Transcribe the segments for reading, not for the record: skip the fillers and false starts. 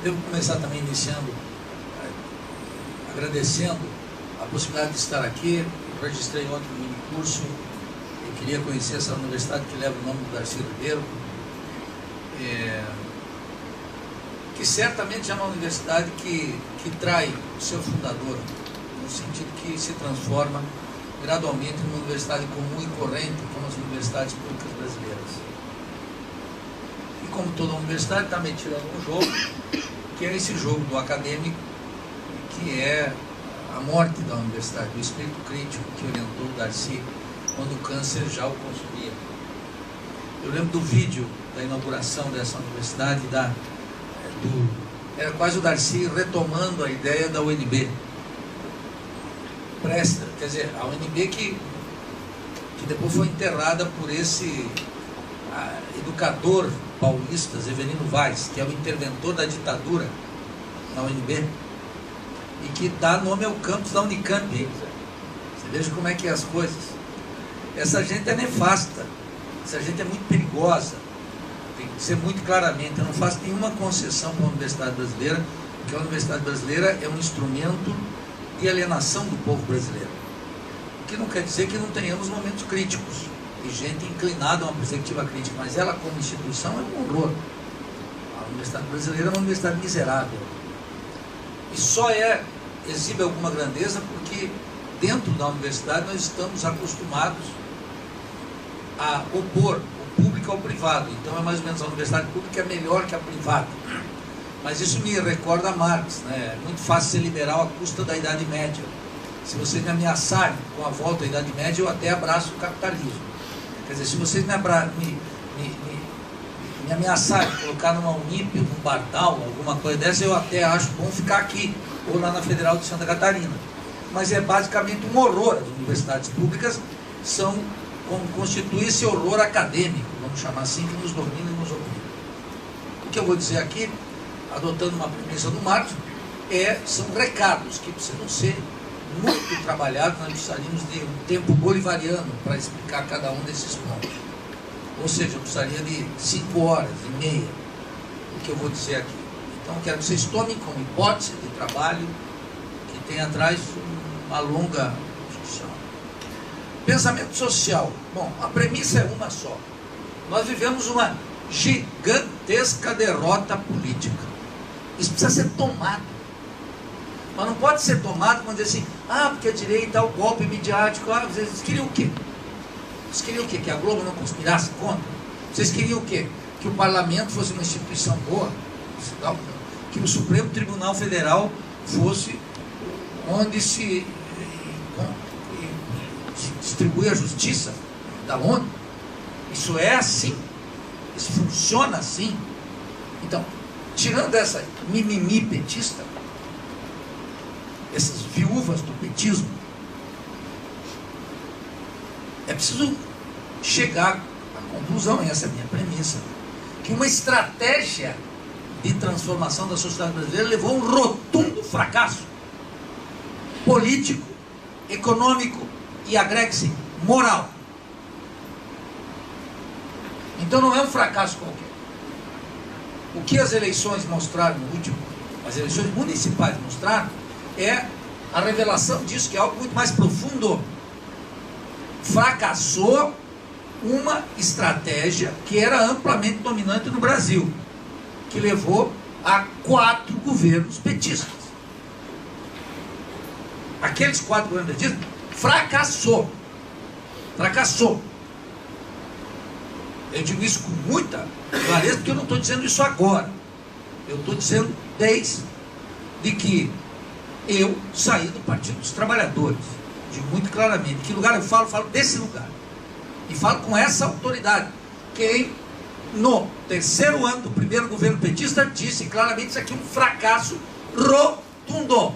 Devo começar também iniciando, agradecendo a possibilidade de estar aqui. Eu registrei ontem um mini curso e queria conhecer essa universidade que leva o nome do Darcy Ribeiro, que certamente é uma universidade que trai o seu fundador, no sentido que se transforma gradualmente numa universidade comum e corrente, como as universidades públicas brasileiras. E como toda universidade está metida num jogo, que é esse jogo do acadêmico, que é a morte da universidade, do espírito crítico que orientou o Darcy quando o câncer já o consumia. Eu lembro do vídeo da inauguração dessa universidade, era quase o Darcy retomando a ideia da UNB. Quer dizer, a UNB que depois foi enterrada por esse educador paulista, Zeverino Vaz, que é o interventor da ditadura na UNB, e que dá nome ao campus da Unicamp. Você veja como é que é as coisas. Essa gente é nefasta, essa gente é muito perigosa, tem que ser muito claramente. Eu não faço nenhuma concessão para a Universidade Brasileira, porque a Universidade Brasileira é um instrumento de alienação do povo brasileiro. O que não quer dizer que não tenhamos momentos críticos e gente inclinada a uma perspectiva crítica, mas ela como instituição é um horror. A Universidade Brasileira é uma universidade miserável e só exibe alguma grandeza porque dentro da universidade nós estamos acostumados a opor o público ao privado. Então é mais ou menos a universidade pública é melhor que a privada. Mas isso me recorda a Marx, né? É muito fácil ser liberal à custa da Idade Média. Se vocês me ameaçarem com a volta à Idade Média, eu até abraço o capitalismo. Quer dizer, se vocês me ameaçarem, colocar numa Unip, num Bardal, alguma coisa dessa, eu até acho bom ficar aqui, ou lá na Federal de Santa Catarina. Mas é basicamente um horror. As universidades públicas constituem esse horror acadêmico, vamos chamar assim, que nos domina e nos oprime. O que eu vou dizer aqui, adotando uma premissa do Marx, são recados que precisam ser muito trabalhados. Nós precisaríamos de um tempo bolivariano para explicar cada um desses pontos. Ou seja, eu precisaria de 5 horas e meia o que eu vou dizer aqui. Então, quero que vocês tomem como hipótese de trabalho que tem atrás uma longa discussão. Pensamento social. Bom, a premissa é uma só. Nós vivemos uma gigantesca derrota política. Isso precisa ser tomado. Mas não pode ser tomado quando dizer assim, porque a direita é o golpe midiático. Vocês queriam o quê? Vocês queriam o quê? Que a Globo não conspirasse contra? Vocês queriam o quê? Que o parlamento fosse uma instituição boa? Que o Supremo Tribunal Federal fosse onde se distribui a justiça da ONU? Isso é assim? Isso funciona assim? Então, tirando essa mimimi petista, essas viúvas do petismo, é preciso chegar à conclusão, e essa é a minha premissa, que uma estratégia de transformação da sociedade brasileira levou a um rotundo fracasso político, econômico e, agregue-se, moral. Então não é um fracasso qualquer. O que as eleições mostraram no último, as eleições municipais mostraram, é a revelação disso, que é algo muito mais profundo. Fracassou uma estratégia que era amplamente dominante no Brasil, que levou a 4 governos petistas. Aqueles 4 governos petistas fracassou. Eu digo isso com muita clareza, porque eu não estou dizendo isso agora. Eu estou dizendo desde que eu saí do Partido dos Trabalhadores. Digo muito claramente. Que lugar eu falo? Falo desse lugar. E falo com essa autoridade. Quem, no 3º ano do primeiro governo petista, disse claramente isso aqui é um fracasso rotundo.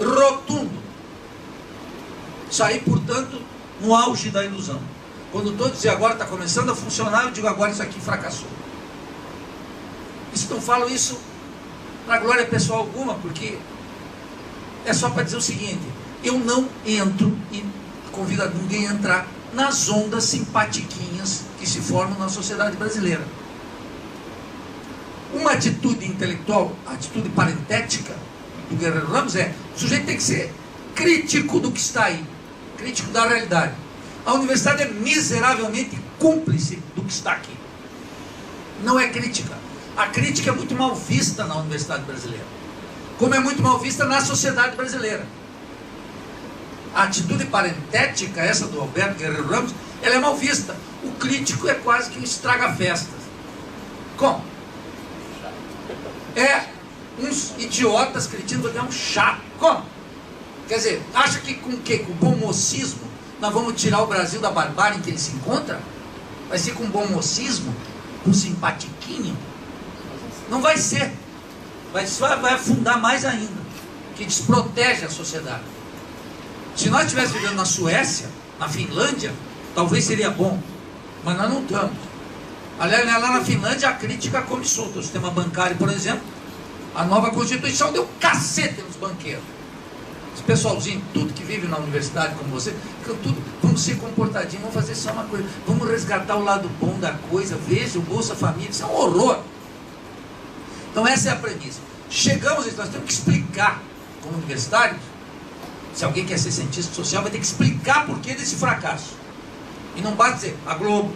Rotundo. Saí, portanto, no auge da ilusão. Quando todos dizem agora está começando a funcionar, eu digo agora isso aqui fracassou. Isso não falo isso para glória pessoal alguma, porque é só para dizer o seguinte: eu não entro e convido a ninguém a entrar nas ondas simpatiquinhas que se formam na sociedade brasileira. Uma atitude intelectual, atitude parentética do Guerreiro Ramos o sujeito tem que ser crítico do que está aí, crítico da realidade. A universidade é miseravelmente cúmplice do que está aqui. Não é crítica. A crítica é muito mal vista na universidade brasileira, como é muito mal vista na sociedade brasileira. A atitude parentética, essa do Alberto Guerreiro Ramos, ela é mal vista. O crítico é quase que um estraga-festas. Como? É uns idiotas critinos, é um chato. Como? Quer dizer, acha que com o quê? Com o bom mocismo nós vamos tirar o Brasil da barbárie em que ele se encontra? Vai ser com bom mocismo? Com simpatiquinho? Não vai ser. Vai afundar mais ainda, que desprotege a sociedade. Se nós estivéssemos vivendo na Suécia, na Finlândia, talvez seria bom, mas nós não estamos. Aliás, lá na Finlândia a crítica come solta. O sistema bancário, por exemplo, a nova Constituição deu cacete nos banqueiros. Esse pessoalzinho, tudo que vive na universidade como você, tudo, vamos ser comportadinhos, vamos fazer só uma coisa, vamos resgatar o lado bom da coisa, veja o Bolsa Família, isso é um horror. Então essa é a premissa. Chegamos, nós temos que explicar, como universitários, se alguém quer ser cientista social, vai ter que explicar por que desse fracasso. E não basta dizer, a Globo,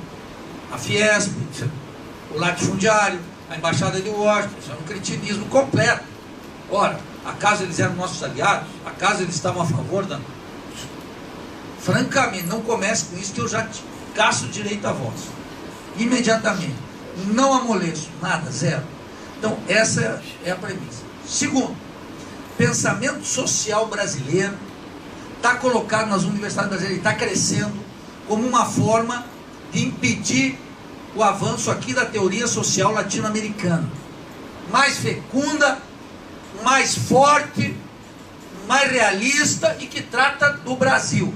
a Fiesp, o latifundiário, a Embaixada de Washington, isso é um cretinismo completo. Ora, acaso eles eram nossos aliados? Acaso eles estavam a favor da... Francamente, não comece com isso que eu já gasto direito à voz. Imediatamente. Não amoleço, nada, zero. Então, essa é a premissa. Segundo, pensamento social brasileiro está colocado nas universidades brasileiras, está crescendo como uma forma de impedir o avanço aqui da teoria social latino-americana. Mais fecunda, mais forte, mais realista e que trata do Brasil.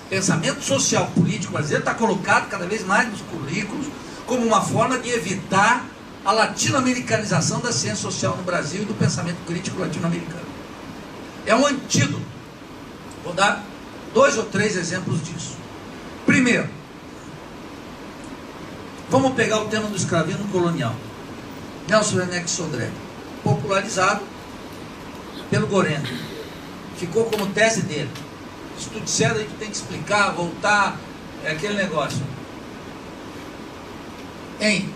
Pensamento social político brasileiro está colocado cada vez mais nos currículos como uma forma de evitar a latino-americanização da ciência social no Brasil e do pensamento crítico latino-americano. É um antídoto. Vou dar 2 ou 3 exemplos disso. Primeiro, vamos pegar o tema do escravismo colonial. Nelson Werneck Sodré, popularizado pelo Goreno. Ficou como tese dele. Estudo sério, a gente tem que explicar, voltar, é aquele negócio. Em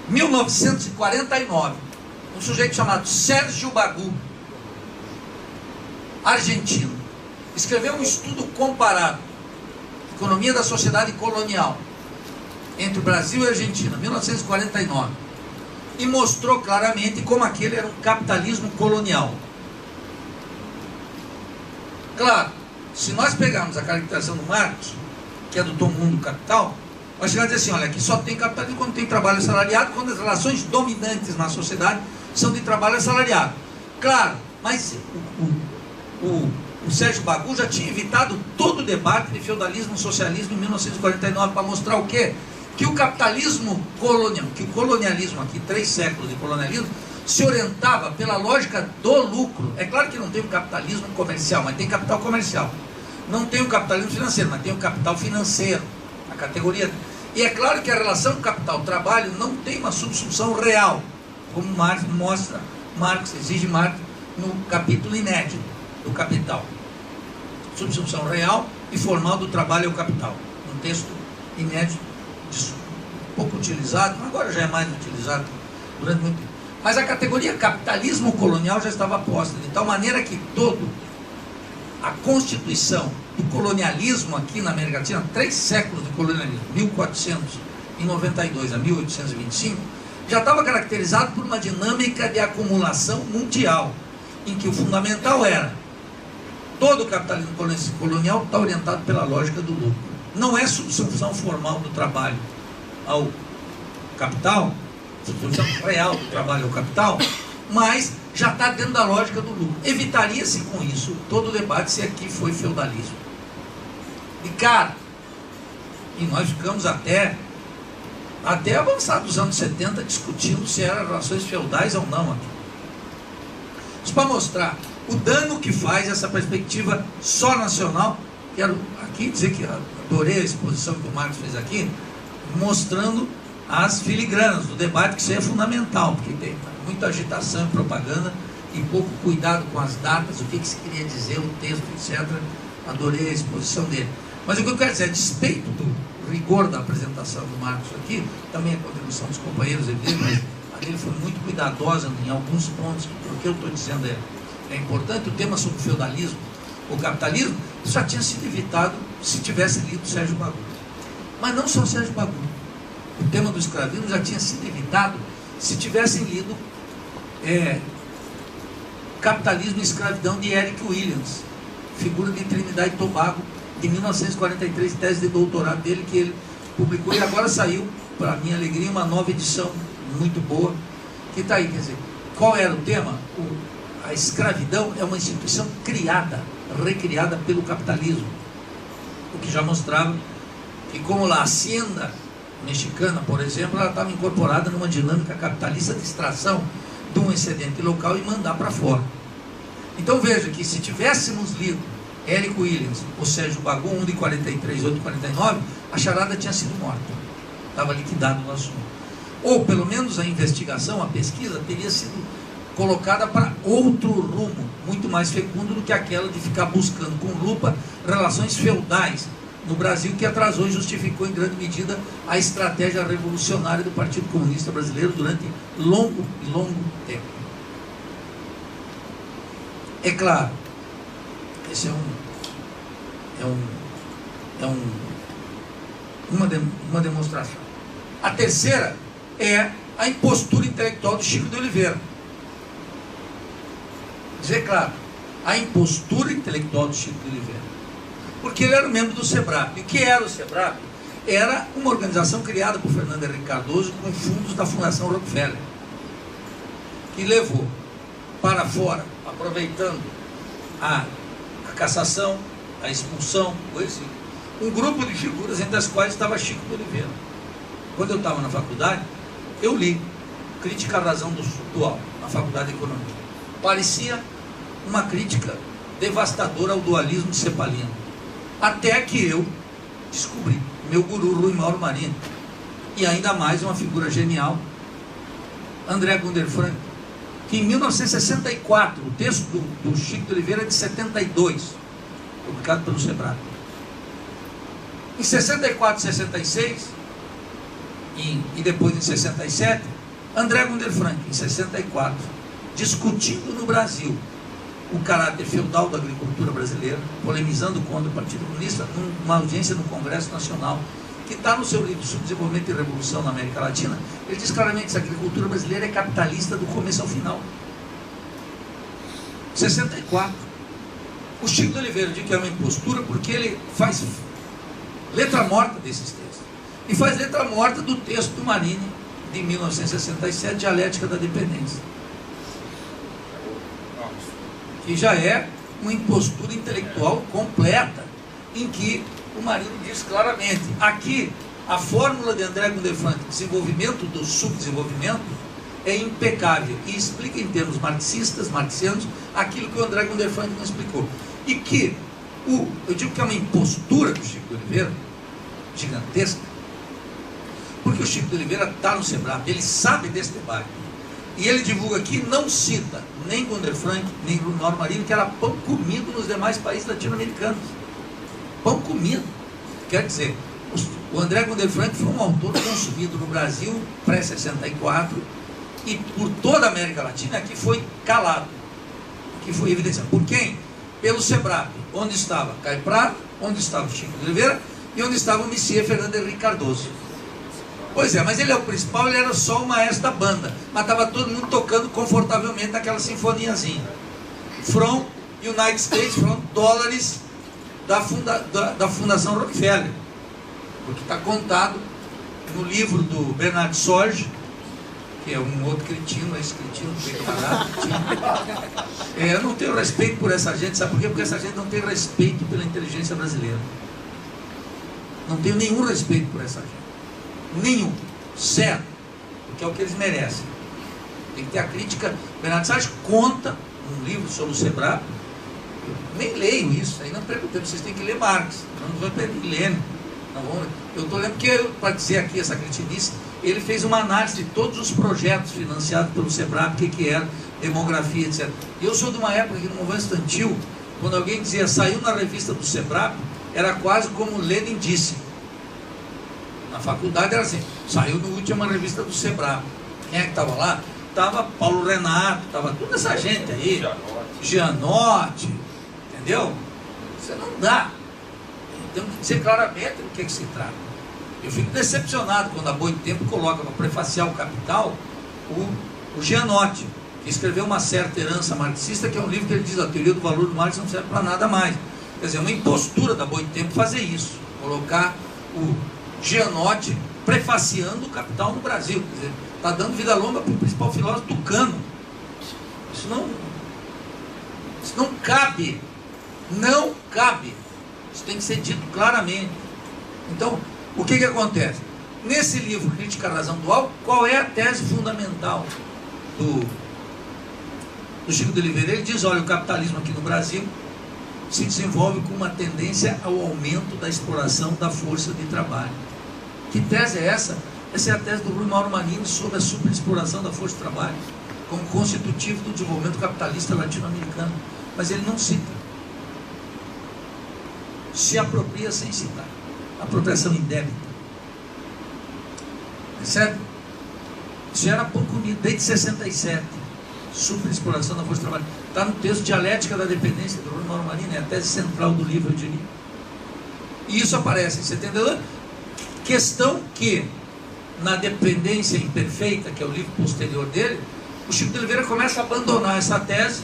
1949, um sujeito chamado Sérgio Bagu, argentino, escreveu um estudo comparado, Economia da Sociedade Colonial, entre o Brasil e a Argentina, 1949, e mostrou claramente como aquele era um capitalismo colonial. Claro, se nós pegarmos a caracterização do Marx, que é do Tom Mundo do Capital, nós chegamos a dizer assim, olha, aqui só tem capitalismo quando tem trabalho assalariado, quando as relações dominantes na sociedade são de trabalho assalariado. Claro, mas o Sérgio Bagu já tinha evitado todo o debate de feudalismo e socialismo em 1949 para mostrar o quê? Que o capitalismo colonial, que o colonialismo aqui, 3 séculos de colonialismo, se orientava pela lógica do lucro. É claro que não tem um capitalismo comercial, mas tem capital comercial. Não tem o capitalismo financeiro, mas tem o capital financeiro, a categoria. E é claro que a relação capital-trabalho não tem uma subsunção real, como Marx mostra, exige Marx no capítulo inédito do Capital. Subsunção real e formal do trabalho ao capital. Um texto inédito, pouco utilizado, agora já é mais utilizado durante muito tempo. Mas a categoria capitalismo colonial já estava posta, de tal maneira que a constituição do colonialismo aqui na América Latina, 3 séculos de colonialismo, 1492 a 1825, já estava caracterizado por uma dinâmica de acumulação mundial, em que o fundamental era todo o capitalismo colonial está orientado pela lógica do lucro. Não é subsunção formal do trabalho ao capital, subsunção real do trabalho ao capital, mas já está dentro da lógica do lucro. Evitaria-se com isso todo o debate se aqui foi feudalismo. De cara, e nós ficamos até avançados dos anos 70 discutindo se eram relações feudais ou não aqui. Isso para mostrar o dano que faz essa perspectiva só nacional. Quero aqui dizer que adorei a exposição que o Marcos fez aqui, mostrando as filigranas do debate, que isso aí é fundamental, porque tem muita agitação e propaganda e pouco cuidado com as datas, o que se queria dizer, o texto, etc. Adorei a exposição dele. Mas o que eu quero dizer, a despeito do rigor da apresentação do Marcos aqui, também a contribuição dos companheiros, evidente, mas a dele foi muito cuidadosa em alguns pontos, porque o que eu estou dizendo é importante. O tema sobre o feudalismo, o capitalismo, já tinha sido evitado se tivesse lido Sérgio Bagul. Mas não só Sérgio Bagul. O tema do escravismo já tinha sido evitado se tivessem lido Capitalismo e Escravidão, de Eric Williams, figura de Trinidad e Tobago, de 1943, tese de doutorado dele, que ele publicou, e agora saiu, para minha alegria, uma nova edição muito boa, que está aí. Quer dizer, qual era o tema? A escravidão é uma instituição criada, recriada pelo capitalismo, o que já mostrava que, como a hacienda mexicana, por exemplo, ela estava incorporada numa dinâmica capitalista de extração de um excedente local e mandar para fora. Então veja que se tivéssemos lido Eric Williams ou Sérgio Bagul, um de 43, outro de 49, a charada tinha sido morta, estava liquidado no assunto. Ou pelo menos a investigação, a pesquisa, teria sido colocada para outro rumo, muito mais fecundo do que aquela de ficar buscando com lupa relações feudais no Brasil, que atrasou e justificou em grande medida a estratégia revolucionária do Partido Comunista Brasileiro durante longo e longo tempo. É claro, esse uma demonstração. A terceira é a impostura intelectual do Chico de Oliveira. Dizer claro, a impostura intelectual do Chico de Oliveira. Porque ele era membro do SEBRAP. E o que era o SEBRAP? Era uma organização criada por Fernando Henrique Cardoso com fundos da Fundação Rockefeller, que levou para fora, aproveitando a cassação, a expulsão, o exílio, um grupo de figuras, entre as quais estava Chico de Oliveira. Quando eu estava na faculdade, eu li Crítica à Razão do Alto, na Faculdade de Economia. Parecia uma crítica devastadora ao dualismo cepalino. Até que eu descobri meu guru Rui Mauro Marinho, e ainda mais uma figura genial, André Gunder Frank, que em 1964, o texto do Chico de Oliveira é de 72, publicado pelo SEBRAP. Em 64, 66, e depois em 67, André Gunder Frank, em 64, discutindo no Brasil o caráter feudal da agricultura brasileira, polemizando contra o Partido Comunista, numa audiência no Congresso Nacional, que está no seu livro Subdesenvolvimento e Revolução na América Latina. Ele diz claramente que a agricultura brasileira é capitalista do começo ao final. 64. O Chico de Oliveira diz que é uma impostura porque ele faz letra morta desses textos. E faz letra morta do texto do Marini, de 1967, Dialética da Dependência, que já é uma impostura intelectual completa, em que o Marini diz claramente, aqui a fórmula de André Gunder Frank, desenvolvimento do subdesenvolvimento, é impecável e explica em termos marxianos, aquilo que o André Gunder Frank não explicou. E que, eu digo que é uma impostura do Chico de Oliveira, gigantesca, porque o Chico de Oliveira está no SEBRAP, ele sabe desse debate. E ele divulga aqui, não cita nem Gunder Frank, nem Rui Mauro Marinho, que era pão comido nos demais países latino-americanos. Pão comido. Quer dizer, o André Gunder Frank foi um autor consumido no Brasil, pré-64, e por toda a América Latina, aqui foi calado, aqui foi evidenciado. Por quem? Pelo SEBRAP, onde estava Caio Prado, onde estava o Chico de Oliveira, e onde estava o Messias Fernando Henrique Cardoso. Pois é, mas ele é o principal, ele era só o maestro da banda, mas estava todo mundo tocando confortavelmente naquela sinfoniazinha. From United States, from dólares da Fundação Rockefeller, porque está contado no livro do Bernard Sorge, que é um outro cretino, esse cretino declarado. Eu não tenho respeito por essa gente, sabe por quê? Porque essa gente não tem respeito pela inteligência brasileira. Não tenho nenhum respeito por essa gente. Nenhum, certo, porque é o que eles merecem. Tem que ter a crítica. Bernardo Salles conta um livro sobre o SEBRAP. Eu nem leio isso, aí não perguntei, vocês têm que ler Marx, não vão perder Lênin. Eu estou lendo porque, para dizer aqui essa cretinice, ele fez uma análise de todos os projetos financiados pelo SEBRAP, o que era, demografia, etc. Eu sou de uma época que no movimento estudantil, quando alguém dizia, saiu na revista do SEBRAP, era quase como Lenin disse. Na faculdade era assim, saiu na última revista do SEBRAP. Quem é que estava lá? Estava Paulo Renato, estava toda essa gente aí, Gianotti, entendeu? Você não dá. Temos que dizer claramente do que se trata. Eu fico decepcionado quando a Boitempo coloca para prefaciar o Capital o Gianotti, que escreveu Uma Certa Herança Marxista, que é um livro que ele diz a teoria do valor do Marx não serve para nada mais. Quer dizer, é uma impostura da Boitempo fazer isso, colocar o Gianotti prefaciando o Capital no Brasil. Quer dizer, está dando vida longa para o principal filósofo tucano. Isso não cabe. Não cabe. Isso tem que ser dito claramente. Então, o que acontece? Nesse livro, Crítica à Razão Dual, qual é a tese fundamental do Chico de Oliveira? Ele diz, olha, o capitalismo aqui no Brasil se desenvolve com uma tendência ao aumento da exploração da força de trabalho. Que tese é essa? Essa é a tese do Rui Mauro Marini sobre a superexploração da força de trabalho, como constitutivo do desenvolvimento capitalista latino-americano. Mas ele não cita. Se apropria sem citar. Apropriação indébita. Percebe? Isso era pouco unido, desde 67. Superexploração da força de trabalho. Está no texto Dialética da Dependência do Rui Mauro Marini, é a tese central do livro, eu diria. E isso aparece em 72. Questão que, na Dependência Imperfeita, que é o livro posterior dele, o Chico de Oliveira começa a abandonar essa tese,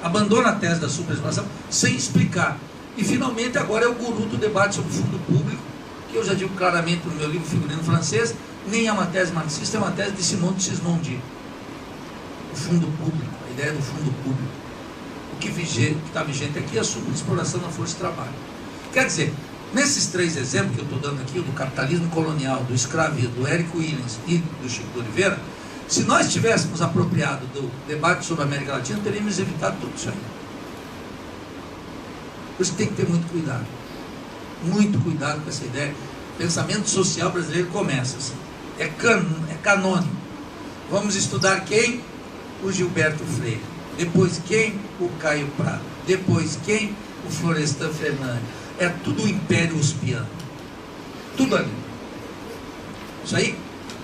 abandona a tese da superexploração, sem explicar. E finalmente agora é o guru do debate sobre o fundo público, que eu já digo claramente no meu livro Figurino Francês, nem é uma tese marxista, é uma tese de Simone de Sismondi. O fundo público, a ideia do fundo público. O que está vigente aqui é a superexploração da força de trabalho. Quer dizer, nesses três exemplos que eu estou dando aqui, o do capitalismo colonial, do escravismo, do Érico Williams e do Chico de Oliveira, se nós tivéssemos apropriado do debate sobre a América Latina, teríamos evitado tudo isso aí. Por isso tem que ter muito cuidado. Muito cuidado com essa ideia. O pensamento social brasileiro começa assim. É canônico. Vamos estudar quem? O Gilberto Freire. Depois quem? O Caio Prado. Depois quem? O Florestan Fernandes. É tudo o Império Uspiano. Tudo ali. Isso aí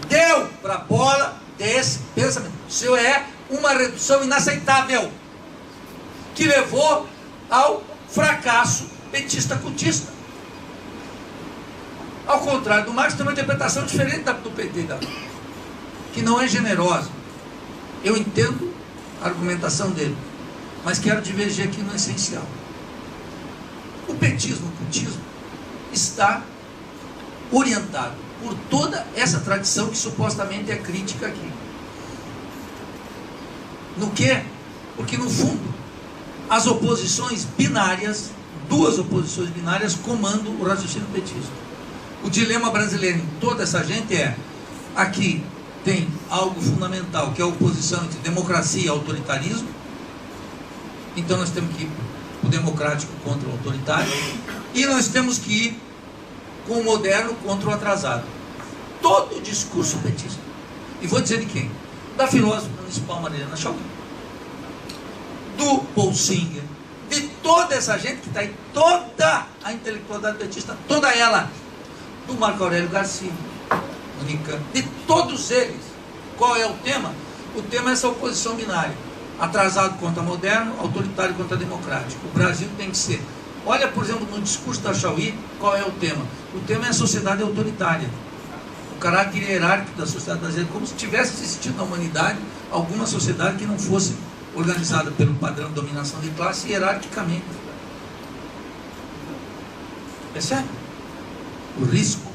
deu para a bola desse pensamento. Isso é uma redução inaceitável que levou ao fracasso petista-cutista. Ao contrário do Marx, tem uma interpretação diferente do PT, que não é generosa. Eu entendo a argumentação dele, mas quero divergir aqui no essencial. O petismo, o cutismo, está orientado por toda essa tradição que supostamente é crítica aqui. No quê? Porque no fundo as oposições binárias, duas oposições binárias, comandam o raciocínio petista. O dilema brasileiro em toda essa gente é: aqui tem algo fundamental, que é a oposição entre democracia e autoritarismo. Então nós temos que ir o democrático contra o autoritário, e nós temos que ir com o moderno contra o atrasado. Todo o discurso petista. E vou dizer de quem? Da filósofa municipal Mariana Chauí, do Paul Singer, de toda essa gente que está aí, toda a intelectualidade petista, toda ela, do Marco Aurélio Garcia, de todos eles. Qual é o tema? O tema é essa oposição binária: atrasado contra moderno, autoritário contra democrático. O Brasil tem que ser. Olha, por exemplo, no discurso da Chauí, qual é o tema? O tema é a sociedade autoritária, o caráter hierárquico da sociedade brasileira, como se tivesse existido na humanidade alguma sociedade que não fosse organizada pelo padrão de dominação de classe hierarquicamente. Percebe? O risco.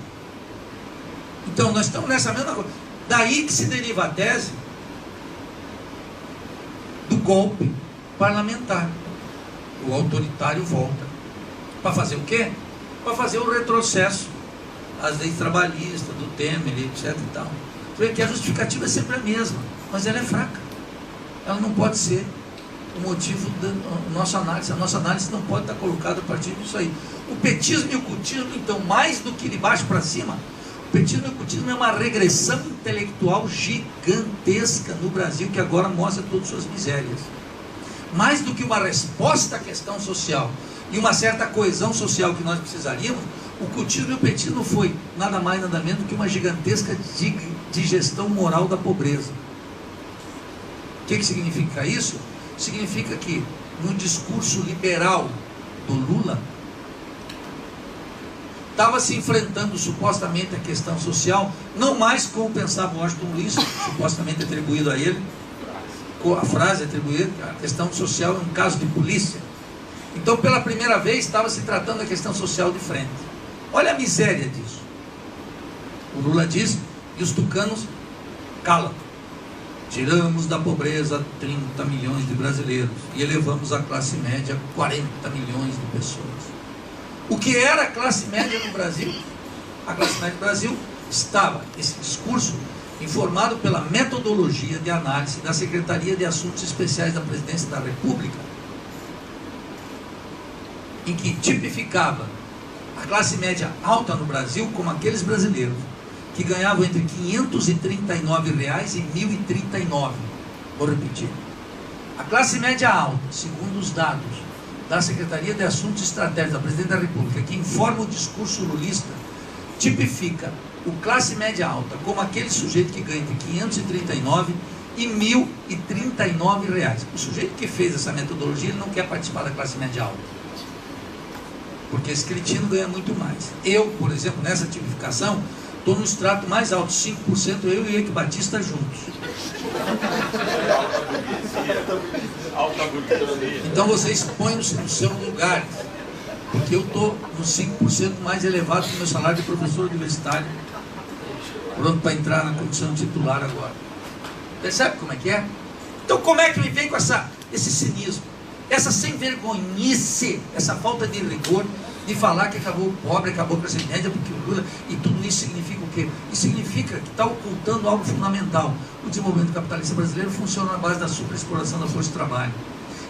Então nós estamos nessa mesma coisa. Daí que se deriva a tese do golpe parlamentar. O autoritário volta. Para fazer o quê? Para fazer o retrocesso às leis trabalhistas, do Temer, etc. e tal. Porque a justificativa é sempre a mesma, mas ela é fraca. Ela não pode ser o motivo da nossa análise. A nossa análise não pode estar colocada a partir disso aí. O petismo e o cutismo, então, mais do que de baixo para cima, petismo é uma regressão intelectual gigantesca no Brasil, que agora mostra todas as suas misérias. Mais do que uma resposta à questão social e uma certa coesão social que nós precisaríamos, o cultismo e o petismo foi nada mais nada menos do que uma gigantesca digestão moral da pobreza. O que significa isso? Significa que no discurso liberal do Lula estava se enfrentando supostamente a questão social, não mais como pensava Washington Luiz, supostamente atribuído a ele, a frase atribuída, a questão social em caso de polícia. Então, pela primeira vez, estava se tratando a questão social de frente. Olha a miséria disso. O Lula diz, e os tucanos calam. Tiramos da pobreza 30 milhões de brasileiros e elevamos a classe média a 40 milhões de pessoas. O que era a classe média no Brasil? A classe média do Brasil estava, esse discurso, informado pela metodologia de análise da Secretaria de Assuntos Especiais da Presidência da República, em que tipificava a classe média alta no Brasil como aqueles brasileiros que ganhavam entre R$ 539 e R$ 1.039. Vou repetir. A classe média alta, segundo os dados da Secretaria de Assuntos Estratégicos da Presidência da República, que informa o discurso lulista, tipifica o classe média alta como aquele sujeito que ganha entre 539 e 1.039 reais. O sujeito que fez essa metodologia, ele não quer participar da classe média alta, porque esse cretino ganha muito mais. Eu, por exemplo, nessa tipificação, estou no extrato mais alto, 5%, eu e Eike Batista juntos. Então vocês põem-se no seu lugar, porque eu estou no 5% mais elevado que o meu salário de professor universitário, pronto para entrar na condição titular agora. Percebe como é que é? Então como é que me vem com esse cinismo, essa sem vergonhice, essa falta de rigor, de falar que acabou o pobre, acabou a classe média, porque o Lula, e tudo isso significa o quê? Isso significa que está ocultando algo fundamental. O desenvolvimento capitalista brasileiro funciona na base da superexploração da força de trabalho.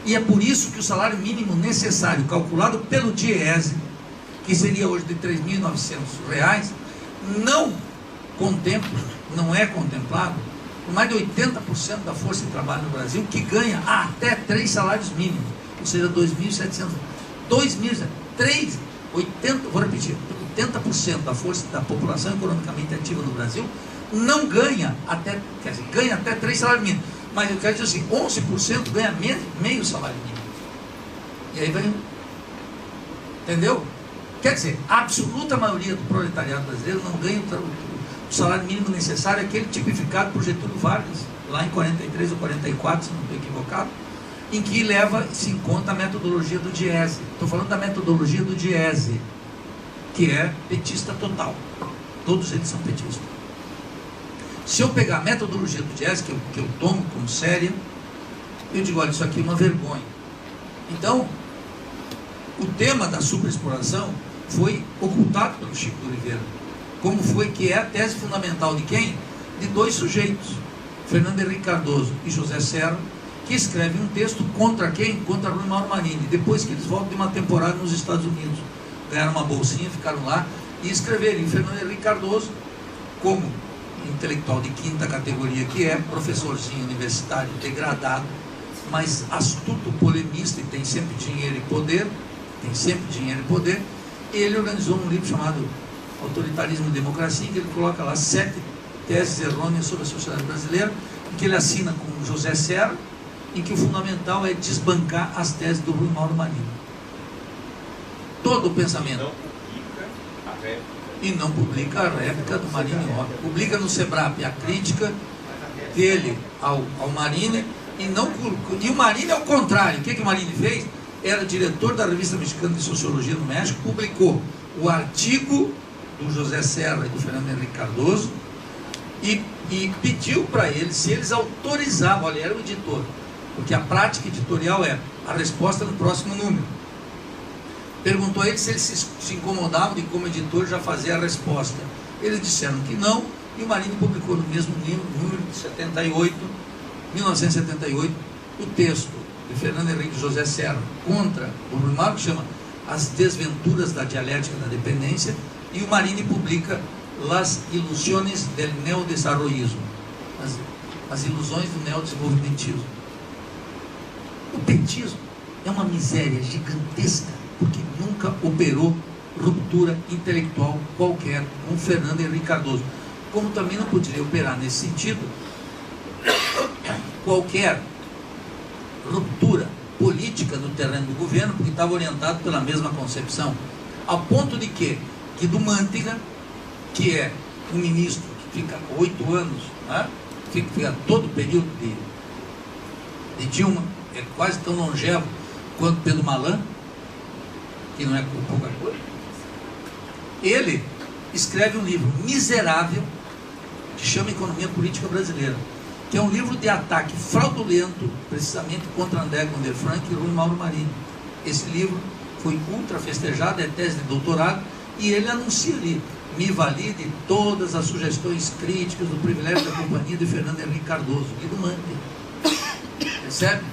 E é por isso que o salário mínimo necessário, calculado pelo DIEESE, que seria hoje de R$ 3.900, não contempla, não é contemplado por mais de 80% da força de trabalho no Brasil, que ganha até 3 salários mínimos, ou seja, 2.700, 80%, vou repetir, 80% da força da população economicamente ativa no Brasil não ganha até, quer dizer, ganha até 3 salários mínimos. Mas eu quero dizer assim, 11% ganha meio salário mínimo. E aí vai, entendeu? Quer dizer, a absoluta maioria do proletariado brasileiro não ganha o salário mínimo necessário, aquele tipificado por Getúlio Vargas, lá em 43 ou 44, se não estou equivocado, em que leva-se em conta a metodologia do DIEESE. Estou falando da metodologia do DIEESE, que é petista total. Todos eles são petistas. Se eu pegar a metodologia do DIEESE, que eu tomo como séria, eu digo, olha, isso aqui é uma vergonha. Então, o tema da superexploração foi ocultado pelo Chico de Oliveira. Como foi que é a tese fundamental de quem? De 2 sujeitos, Fernando Henrique Cardoso e José Serra, que escreve um texto contra quem? Contra Rui Mauro Marini, depois que eles voltam de uma temporada nos Estados Unidos. Ganharam uma bolsinha, ficaram lá e escreveram. E Fernando Henrique Cardoso, como intelectual de 5ª categoria que é, professorzinho universitário degradado, mas astuto polemista e tem sempre dinheiro e poder, ele organizou um livro chamado Autoritarismo e Democracia, em que ele coloca lá 7 teses errôneas sobre a sociedade brasileira, em que ele assina com José Serra, em que o fundamental é desbancar as teses do Rui Mauro Marini. Todo o pensamento. Não publica a réplica do Marini. Publica no SEBRAP a crítica dele ao Marini, e o Marini é o contrário. O que o Marini fez? Era diretor da Revista Mexicana de Sociologia no México, publicou o artigo do José Serra e do Fernando Henrique Cardoso e pediu para eles se eles autorizavam, olha, era o editor, porque a prática editorial é a resposta no próximo número. Perguntou a eles se eles se incomodavam de, como editor, já fazer a resposta. Eles disseram que não, e o Marini publicou no mesmo número de 1978, o texto de Fernando Henrique José Serra contra o Rui Mauro, que chama As Desventuras da Dialética da Dependência, e o Marini publica las ilusiones del neodesarrollismo, as ilusões do neodesenvolvimentismo. O petismo é uma miséria gigantesca, porque nunca operou ruptura intelectual qualquer com Fernando Henrique Cardoso, como também não poderia operar nesse sentido qualquer ruptura política no terreno do governo, porque estava orientado pela mesma concepção, ao ponto de que Guido Mantega, que é um ministro que fica 8 anos, né? fica todo o período de Dilma, é quase tão longevo quanto Pedro Malan, que não é pouca coisa, ele escreve um livro miserável que chama Economia Política Brasileira, que é um livro de ataque fraudulento, precisamente contra André Gonde Frank e Rui Mauro Marinho. Esse livro foi ultra festejado, é tese de doutorado, e ele anuncia ali: me valide todas as sugestões críticas do privilégio da companhia de Fernando Henrique Cardoso, Guido Mantega. Percebe?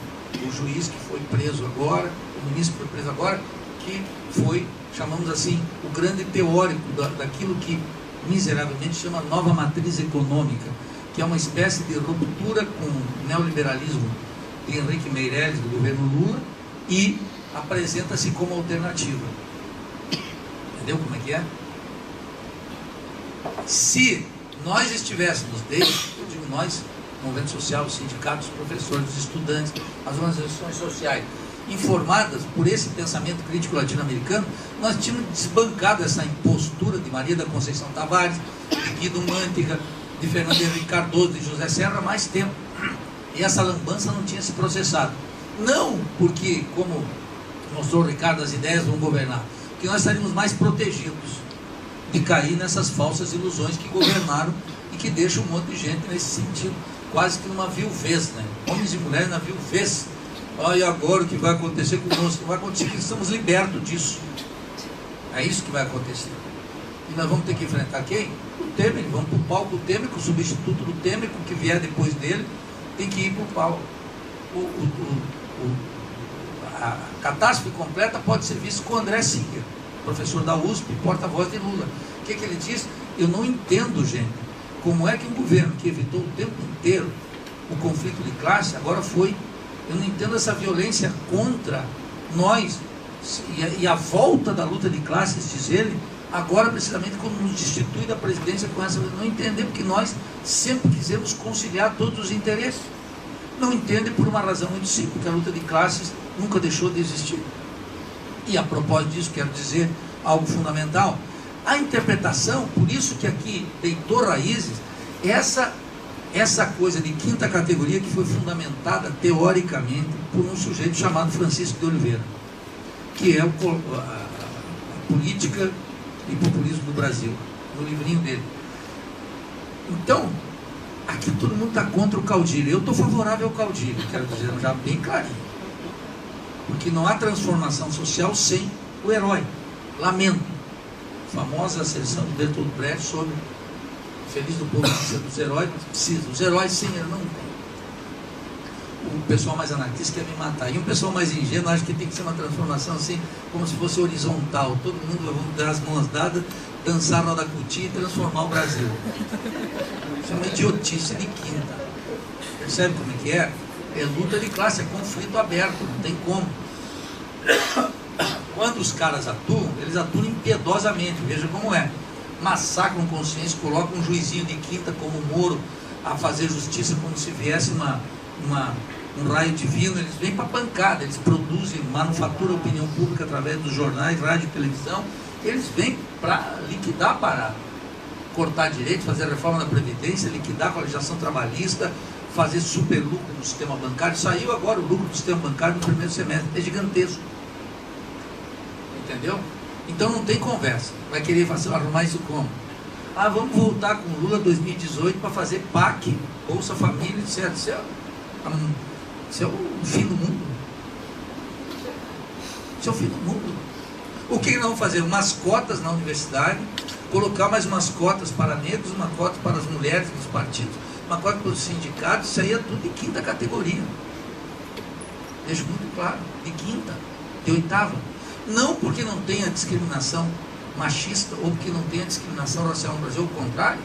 O juiz que foi preso agora, o ministro que foi preso agora, que foi, chamamos assim, o grande teórico daquilo que miseravelmente chama nova matriz econômica, que é uma espécie de ruptura com o neoliberalismo de Henrique Meirelles, do governo Lula, e apresenta-se como alternativa. Entendeu como é que é? Se nós estivéssemos, desde, eu digo nós, movimento social, os sindicatos, os professores, os estudantes, as organizações sociais, informadas por esse pensamento crítico latino-americano, nós tínhamos desbancado essa impostura de Maria da Conceição Tavares, de Guido Mantega, de Fernando Henrique Cardoso, de José Serra há mais tempo. E essa lambança não tinha se processado. Não porque, como mostrou o Ricardo, as ideias vão governar, porque nós estaríamos mais protegidos de cair nessas falsas ilusões que governaram e que deixam um monte de gente nesse sentido, quase que numa viuvez, né? Homens e mulheres na viuvez. Olha agora o que vai acontecer conosco. Vai acontecer que estamos libertos disso. É isso que vai acontecer. E nós vamos ter que enfrentar quem? O Temer. Vamos para o palco do Temer, com o substituto do Temer, com o que vier depois dele, tem que ir para o palco. A catástrofe completa pode ser vista com o André Singer, professor da USP, porta-voz de Lula. O que ele diz? Eu não entendo, gente, como é que um governo que evitou o tempo inteiro o conflito de classe, agora foi. Eu não entendo essa violência contra nós e a volta da luta de classes, diz ele, agora precisamente quando nos destitui da presidência com essa. Não entender porque nós sempre quisemos conciliar todos os interesses. Não entende por uma razão muito simples, porque a luta de classes nunca deixou de existir. E a propósito disso, quero dizer algo fundamental. A interpretação, por isso que aqui deitou raízes, essa coisa de quinta categoria que foi fundamentada teoricamente por um sujeito chamado Francisco de Oliveira, que é a política e populismo do Brasil, no livrinho dele. Então, aqui todo mundo está contra o caudilho. Eu estou favorável ao caudilho, quero dizer já bem clarinho. Porque não há transformação social sem o herói. Lamento. Famosa asserção do Bertolt Brecht sobre feliz do povo precisa dos heróis, mas precisa. Os heróis sem ele não tem. O pessoal mais anarquista quer me matar. E um pessoal mais ingênuo acha que tem que ser uma transformação assim, como se fosse horizontal. Todo mundo vai dar as mãos dadas, dançar na roda cutia e transformar o Brasil. Isso é uma idiotice de quinta. Percebe como é que é? É luta de classe, é conflito aberto, não tem como. Quando os caras atuam, eles atuam impiedosamente, veja como é. Massacram consciência, colocam um juizinho de quinta como o Moro a fazer justiça como se viesse um raio divino. Eles vêm para pancada, eles produzem, manufaturam a opinião pública através dos jornais, rádio e televisão. Eles vêm para liquidar a parada, cortar direitos, fazer a reforma da Previdência, liquidar a legislação trabalhista, fazer super lucro no sistema bancário. Saiu agora o lucro do sistema bancário no primeiro semestre, é gigantesco. Entendeu? Então não tem conversa. Vai querer arrumar isso como? Ah, vamos voltar com o Lula 2018 para fazer PAC, Bolsa Família, etc. Isso é o fim do mundo. Isso é o fim do mundo. O que nós vamos fazer? Umas cotas na universidade, colocar mais umas cotas para negros, uma cota para as mulheres dos partidos, uma cota para os sindicatos. Isso aí é tudo de quinta categoria. Deixo muito claro, de quinta, de oitava. Não porque não tenha discriminação machista ou porque não tem a discriminação racial no Brasil, ao contrário,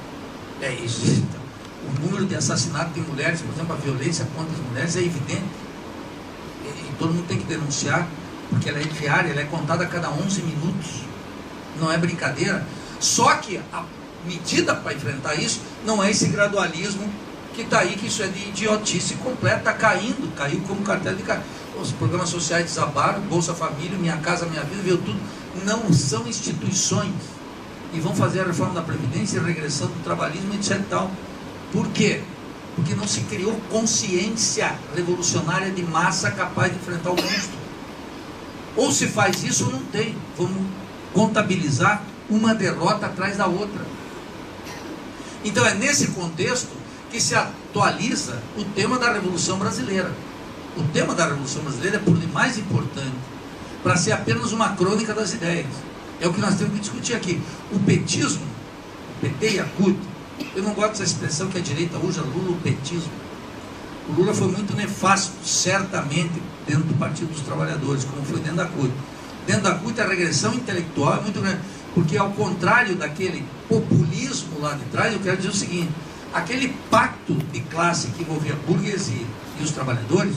é isso. Então, o número de assassinatos de mulheres, por exemplo, a violência contra as mulheres é evidente, e todo mundo tem que denunciar, porque ela é diária, ela é contada a cada 11 minutos, não é brincadeira. Só que a medida para enfrentar isso não é esse gradualismo que está aí, que isso é de idiotice completa, está caindo, caiu como cartel de carne. Os programas sociais desabaram, Bolsa Família, Minha Casa Minha Vida, veio tudo. Não são instituições. E vão fazer a reforma da Previdência, regressão do trabalhismo, etc. Tal. Por quê? Porque não se criou consciência revolucionária de massa capaz de enfrentar o monstro. Ou se faz isso ou não tem. Vamos contabilizar uma derrota atrás da outra. Então é nesse contexto que se atualiza o tema da Revolução Brasileira. O tema da Revolução Brasileira é por demais importante para ser apenas uma crônica das ideias. É o que nós temos que discutir aqui. O petismo, o PT e a CUT, eu não gosto dessa expressão que a direita usa, Lula, o petismo. O Lula foi muito nefasto, certamente, dentro do Partido dos Trabalhadores, como foi dentro da CUT. Dentro da CUT a regressão intelectual é muito grande, porque ao contrário daquele populismo lá de trás, eu quero dizer o seguinte, aquele pacto de classe que envolvia a burguesia e os trabalhadores,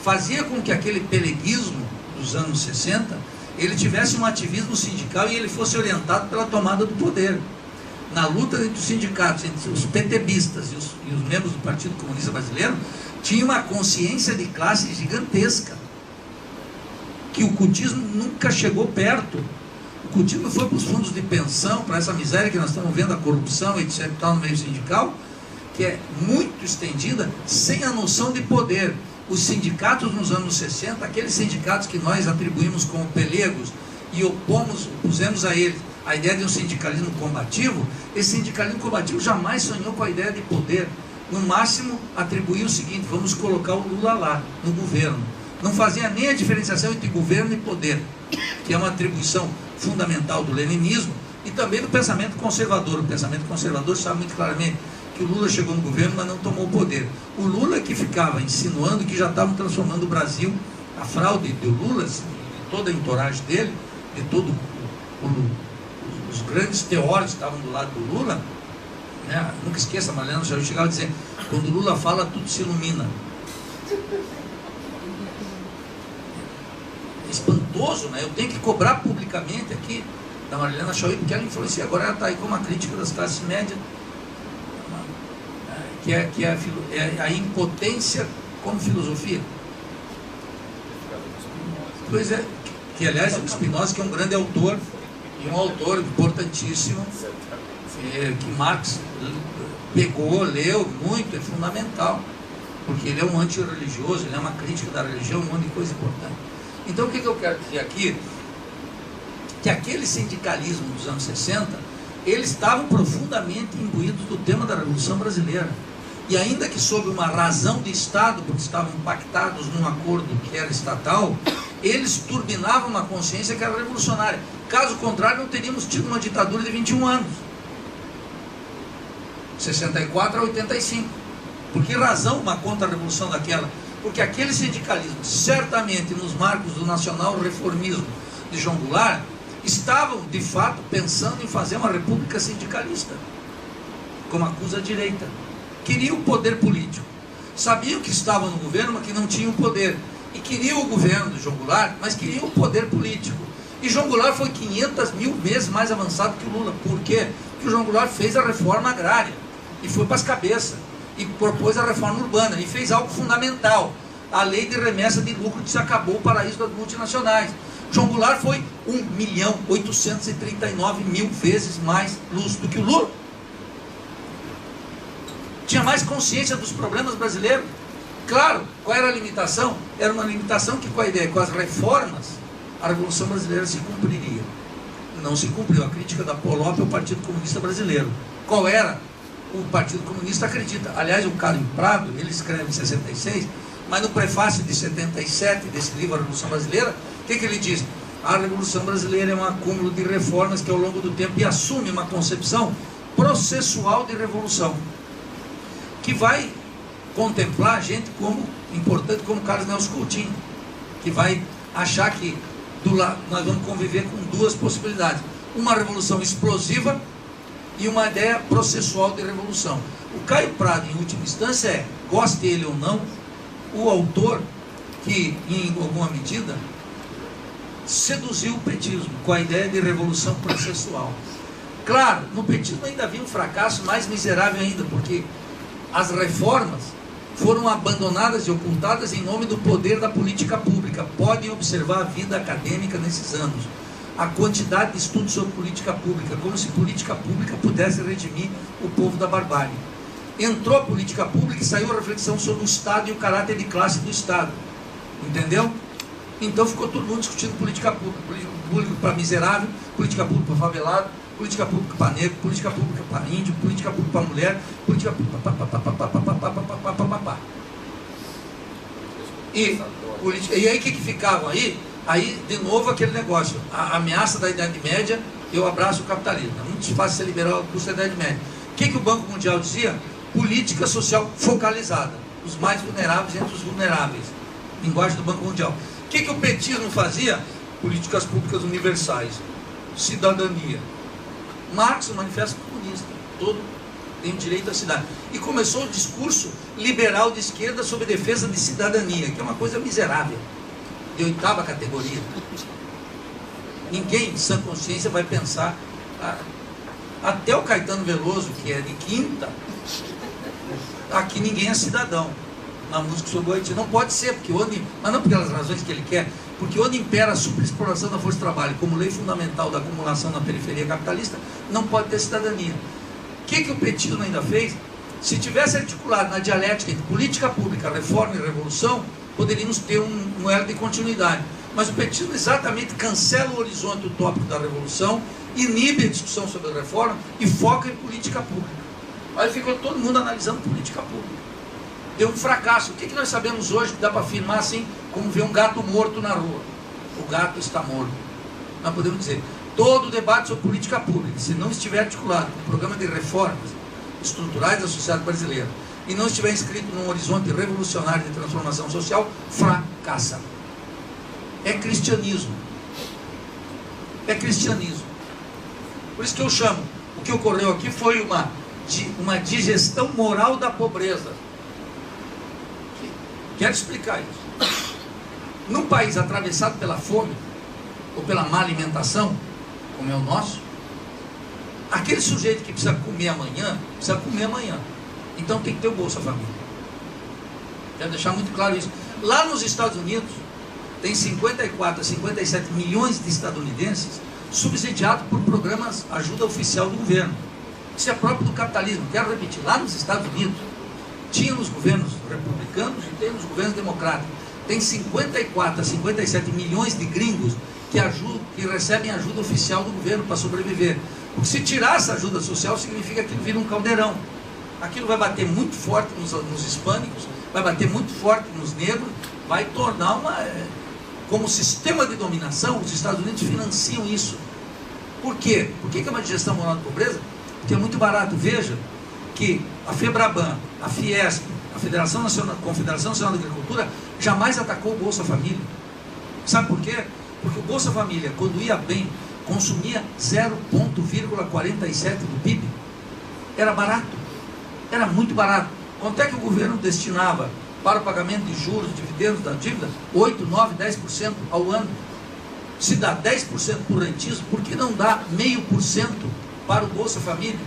fazia com que aquele peleguismo dos anos 60, ele tivesse um ativismo sindical e ele fosse orientado pela tomada do poder. Na luta entre os sindicatos, entre os PTBistas e os membros do Partido Comunista Brasileiro, tinha uma consciência de classe gigantesca, que o cutismo nunca chegou perto. O cutismo foi para os fundos de pensão, para essa miséria que nós estamos vendo, a corrupção, etc., no meio sindical, que é muito estendida, sem a noção de poder. Os sindicatos nos anos 60, aqueles sindicatos que nós atribuímos como pelegos e pusemos a eles a ideia de um sindicalismo combativo, esse sindicalismo combativo jamais sonhou com a ideia de poder. No máximo, atribuía o seguinte: vamos colocar o Lula lá, no governo. Não fazia nem a diferenciação entre governo e poder, que é uma atribuição fundamental do leninismo e também do pensamento conservador. O pensamento conservador sabe muito claramente que o Lula chegou no governo, mas não tomou o poder. O Lula que ficava insinuando que já estavam transformando o Brasil, a fraude do Lula, de toda a entourage dele, de todos os grandes teóricos que estavam do lado do Lula, né? Nunca esqueça, Mariana, já chegava a dizer, quando o Lula fala, tudo se ilumina. É espantoso, né? Eu tenho que cobrar publicamente aqui da Marilena Chauí, porque ela influencia. Agora ela está aí como uma crítica das classes médias, que é a impotência como filosofia. Pois é, que aliás o Spinoza, que é um grande autor, e um autor importantíssimo, que Marx pegou, leu muito, é fundamental, porque ele é um antirreligioso, ele é uma crítica da religião, um monte de coisa importante. Então o que eu quero dizer aqui? Que aquele sindicalismo dos anos 60, eles estavam profundamente imbuídos do tema da Revolução Brasileira. E ainda que sob uma razão de Estado, porque estavam pactados num acordo que era estatal, eles turbinavam uma consciência que era revolucionária. Caso contrário, não teríamos tido uma ditadura de 21 anos. 64 a 85. Por que razão uma contra-revolução daquela? Porque aquele sindicalismo, certamente nos marcos do nacional-reformismo de João Goulart, estavam, de fato, pensando em fazer uma república sindicalista, como acusa a direita. Queriam o poder político. Sabiam que estavam no governo, mas que não tinham poder. E queriam o governo de João Goulart, mas queriam o poder político. E João Goulart foi 500.000 vezes mais avançado que o Lula. Por quê? Porque o João Goulart fez a reforma agrária e foi para as cabeças. E propôs a reforma urbana e fez algo fundamental. A lei de remessa de lucro, que se acabou o paraíso das multinacionais. João Goulart foi 1.839.000 vezes mais lúcido do que o Lula. Tinha mais consciência dos problemas brasileiros. Claro, qual era a limitação? Era uma limitação que, com a ideia, com as reformas, a Revolução Brasileira se cumpriria. Não se cumpriu. A crítica da Polop ao Partido Comunista Brasileiro. Qual era? O Partido Comunista acredita. Aliás, o Carlos Prado, ele escreve em 66, mas no prefácio de 77 desse livro, A Revolução Brasileira, o que ele diz? A Revolução Brasileira é um acúmulo de reformas que ao longo do tempo e assume uma concepção processual de revolução, que vai contemplar gente importante como Carlos Nelson Coutinho, que vai achar que nós vamos conviver com duas possibilidades. uma revolução explosiva e uma ideia processual de revolução. O Caio Prado, em última instância, goste ele ou não, o autor que, em alguma medida, seduziu o petismo com a ideia de revolução processual. Claro, no petismo ainda havia um fracasso mais miserável ainda, porque as reformas foram abandonadas e ocultadas em nome do poder da política pública. Podem observar a vida acadêmica nesses anos, a quantidade de estudos sobre política pública, como se política pública pudesse redimir o povo da barbárie. Entrou a política pública e saiu a reflexão sobre o Estado e o caráter de classe do Estado. Entendeu? Então ficou todo mundo discutindo política pública para miserável, política pública para favelado, política pública para negro, política pública para índio, política pública para mulher, política pública e aí o que ficava aí? Aí, de novo, aquele negócio, a ameaça da Idade Média, eu abraço o capitalismo. É muito fácil ser liberal ao custo da Idade Média. O que o Banco Mundial dizia? Política social focalizada, os mais vulneráveis entre os vulneráveis. Linguagem do Banco Mundial. O que o petismo fazia? Políticas públicas universais, cidadania. Marx, o Manifesto Comunista, todo tem direito à cidade. E começou o discurso liberal de esquerda sobre defesa de cidadania, que é uma coisa miserável, de 8ª categoria. Ninguém, em sã consciência, vai pensar. Até o Caetano Veloso, que é de 5ª, aqui ninguém é cidadão. Na música sobre o Haiti. Não pode ser, porque onde, mas não pelas razões que ele quer, porque onde impera a superexploração da força de trabalho como lei fundamental da acumulação na periferia capitalista, não pode ter cidadania. O que o petismo ainda fez? Se tivesse articulado na dialética entre política pública, reforma e revolução, poderíamos ter um elo de continuidade. Mas o petismo exatamente cancela o horizonte utópico da revolução, inibe a discussão sobre a reforma e foca em política pública. Aí ficou todo mundo analisando política pública. Deu um fracasso. O que nós sabemos hoje que dá para afirmar assim, como ver um gato morto na rua? O gato está morto. Nós podemos dizer, todo o debate sobre política pública, se não estiver articulado com o programa de reformas estruturais da sociedade brasileira e não estiver inscrito num horizonte revolucionário de transformação social, fracassa. É cristianismo. É cristianismo. Por isso que eu chamo, o que ocorreu aqui foi uma digestão moral da pobreza. Quero explicar isso. Num país atravessado pela fome ou pela má alimentação, como é o nosso, aquele sujeito que precisa comer amanhã, precisa comer amanhã. Então tem que ter o Bolsa Família. Quero deixar muito claro isso. Lá nos Estados Unidos, tem 54 a 57 milhões de estadunidenses subsidiados por programas ajuda oficial do governo. Isso é próprio do capitalismo. Quero repetir, lá nos Estados Unidos, tinha nos governos republicanos e tem nos governos democráticos. Tem 54 a 57 milhões de gringos que recebem ajuda oficial do governo para sobreviver. Porque se tirar essa ajuda social, significa que aquilo vira um caldeirão. Aquilo vai bater muito forte nos hispânicos, vai bater muito forte nos negros, vai tornar como sistema de dominação, os Estados Unidos financiam isso. Por quê? Por que é uma digestão moral da pobreza? Porque é muito barato. Veja que a FEBRABAN, a Fiesp, a Confederação Nacional da Agricultura jamais atacou o Bolsa Família. Sabe por quê? Porque o Bolsa Família, quando ia bem, consumia 0,47 do PIB. Era barato. Era muito barato. Quanto é que o governo destinava para o pagamento de juros, dividendos da dívida? 8, 9, 10% ao ano. Se dá 10% por rentismo, por que não dá 0,5% para o Bolsa Família?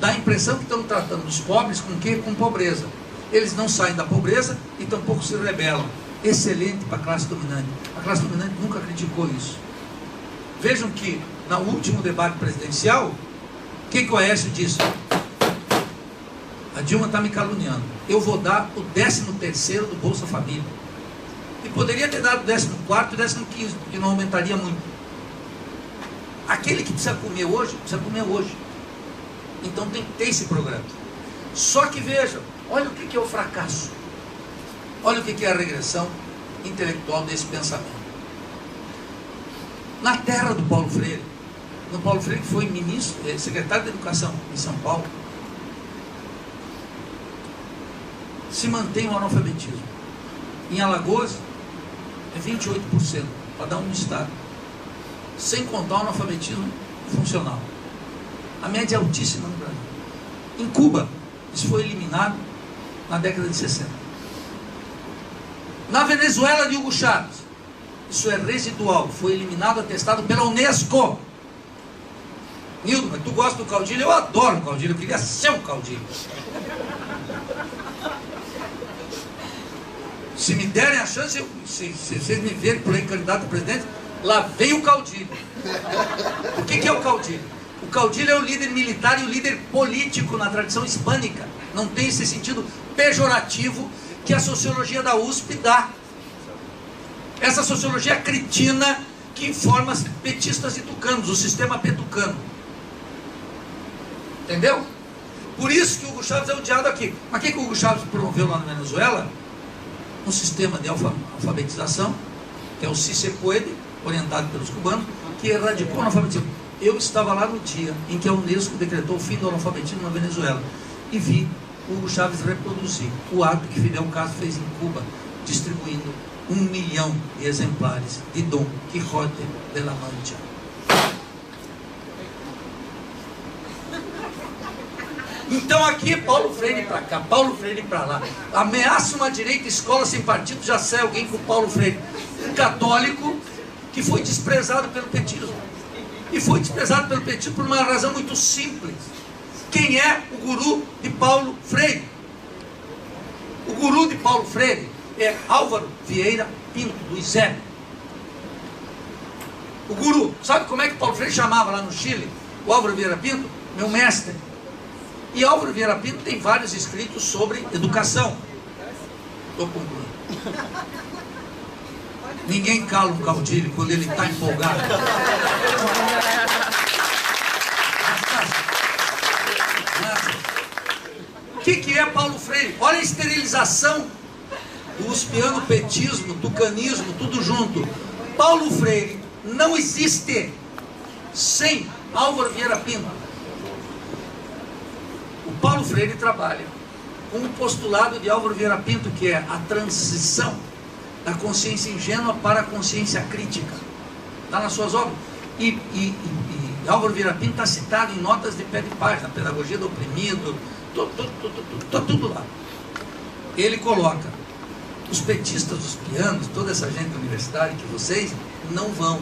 Dá a impressão que estão tratando os pobres com o quê? Com pobreza. Eles não saem da pobreza e tampouco se rebelam. Excelente para a classe dominante. A classe dominante nunca criticou isso. Vejam que, no último debate presidencial, o que o Aécio disse? A Dilma está me caluniando. Eu vou dar o 13º do Bolsa Família. E poderia ter dado o 14º e o 15º, porque não aumentaria muito. Aquele que precisa comer hoje, precisa comer hoje. Então tem que ter esse programa. Só que veja, olha o que é o fracasso. Olha o que é a regressão intelectual desse pensamento. Na terra do Paulo Freire, no Paulo Freire que foi secretário de Educação em São Paulo, se mantém o analfabetismo. Em Alagoas é 28%, para dar um estado. Sem contar o analfabetismo funcional. A média é altíssima no Brasil. Em Cuba, isso foi eliminado na década de 60. Na Venezuela de Hugo Chávez, isso é residual, foi eliminado, atestado pela Unesco. Nildo, mas tu gosta do caudilho? Eu adoro um caudilho, eu queria ser um caudilho. Se me derem a chance, se vocês me verem por aí candidato a presidente, lá vem o caudilho. O que é o caudilho? O caudilho é o líder militar e o líder político na tradição hispânica. Não tem esse sentido pejorativo que a sociologia da USP dá. Essa sociologia cretina que informa petistas e tucanos, o sistema petucano. Entendeu? Por isso que o Hugo Chávez é odiado aqui. Mas o que o Hugo Chávez promoveu lá na Venezuela? Um sistema de alfabetização, que é o Si Se Puede, orientado pelos cubanos, que erradicou o analfabetismo. Eu estava lá no dia em que a Unesco decretou o fim do analfabetismo na Venezuela e vi o Hugo Chávez reproduzir o ato que Fidel Castro fez em Cuba, distribuindo 1 milhão de exemplares de Dom Quixote de la Mancha. Então aqui Paulo Freire para cá, Paulo Freire para lá. Ameaça uma direita, escola sem partido, já sai alguém com Paulo Freire. Um católico que foi desprezado pelo petismo. E foi desprezado pelo petismo por uma razão muito simples. Quem é o guru de Paulo Freire? O guru de Paulo Freire é Álvaro Vieira Pinto, do ISEB. O guru, sabe como é que Paulo Freire chamava lá no Chile o Álvaro Vieira Pinto? Meu mestre. E Álvaro Vieira Pinto tem vários escritos sobre educação. Estou concluindo. Ninguém cala um caudilho quando ele está empolgado. O que é Paulo Freire? Olha a esterilização do uspiano, petismo, tucanismo, tudo junto. Paulo Freire não existe sem Álvaro Vieira Pinto. O Paulo Freire trabalha com o postulado de Álvaro Vieira Pinto, que é a transição da consciência ingênua para a consciência crítica. Está nas suas obras. E Álvaro Vieira Pinto está citado em notas de pé de página, Pedagogia do Oprimido, está tudo lá. Ele coloca os petistas, os pianos, toda essa gente universitária que vocês não vão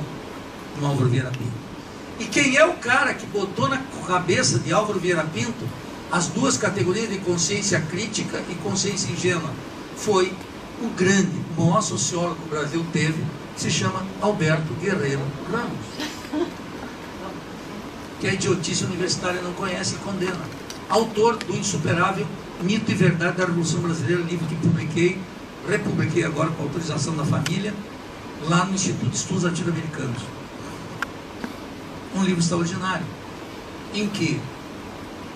no Álvaro Vieira Pinto. E quem é o cara que botou na cabeça de Álvaro Vieira Pinto as duas categorias de consciência crítica e consciência ingênua? Foi o grande, o maior sociólogo que o Brasil teve, que se chama Alberto Guerreiro Ramos, que a idiotice universitária não conhece e condena. Autor do insuperável Mito e Verdade da Revolução Brasileira, livro que republiquei agora com autorização da família, lá no Instituto de Estudos Latino-Americanos. Um livro extraordinário, em que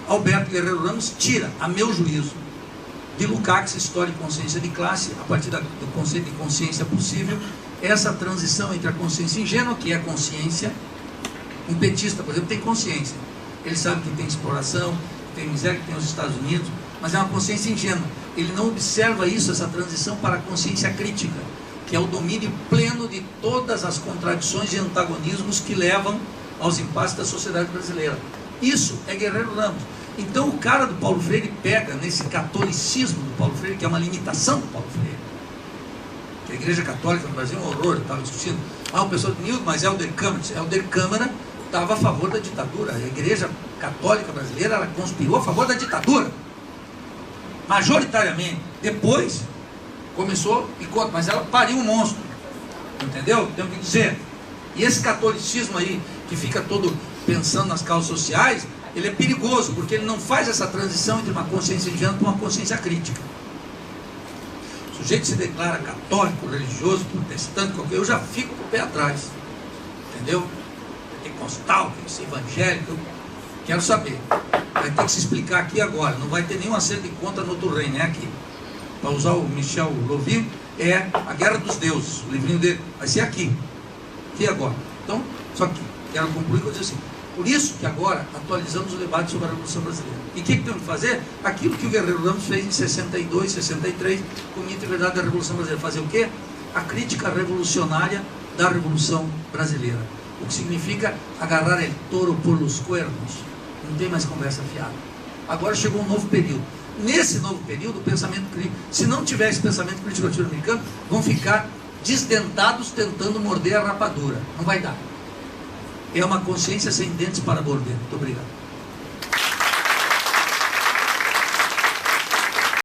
Alberto Guerreiro Ramos tira, a meu juízo, de Lukács, História e Consciência de Classe, a partir do conceito de consciência possível, essa transição entre a consciência ingênua, que é a consciência. Um petista, por exemplo, tem consciência. Ele sabe que tem exploração, que tem miséria, que tem os Estados Unidos, mas é uma consciência ingênua. Ele não observa isso, essa transição para a consciência crítica, que é o domínio pleno de todas as contradições e antagonismos que levam aos impasses da sociedade brasileira. Isso é Guerreiro Ramos. Então o cara do Paulo Freire pega nesse catolicismo do Paulo Freire, que é uma limitação do Paulo Freire, que a Igreja Católica no Brasil é um horror. Eu estava discutindo, o pessoal de Nildo, mas Helder Câmara estava a favor da ditadura. A Igreja Católica Brasileira, ela conspirou a favor da ditadura, majoritariamente. Depois começou e conta, mas ela pariu um monstro, entendeu? Temos que dizer. E esse catolicismo aí, que fica todo pensando nas causas sociais, ele é perigoso, porque ele não faz essa transição entre uma consciência ingênua para uma consciência crítica. O sujeito se declara católico, religioso, protestante, eu já fico com o pé atrás, entendeu? Pentecostal, tem que ser evangélico, eu quero saber. Vai ter que se explicar aqui agora, não vai ter nenhum acerto de conta no outro reino, é aqui. Para usar o Michel Louvi, é A Guerra dos Deuses, o livrinho dele, vai ser aqui agora. Então, só que quero concluir com isso assim. Por isso que agora atualizamos o debate sobre a Revolução Brasileira. E o que temos que fazer? Aquilo que o Guerreiro Ramos fez em 62, 63, com o Mito e Verdade da Revolução Brasileira. Fazer o quê? A crítica revolucionária da Revolução Brasileira. o que significa agarrar el toro por los cuernos. Não tem mais conversa fiada. Agora chegou um novo período. Nesse novo período, o pensamento crítico, se não tiver esse pensamento crítico latino-americano, vão ficar desdentados tentando morder a rapadura. Não vai dar. É uma consciência sem dentes para morder. Muito obrigado.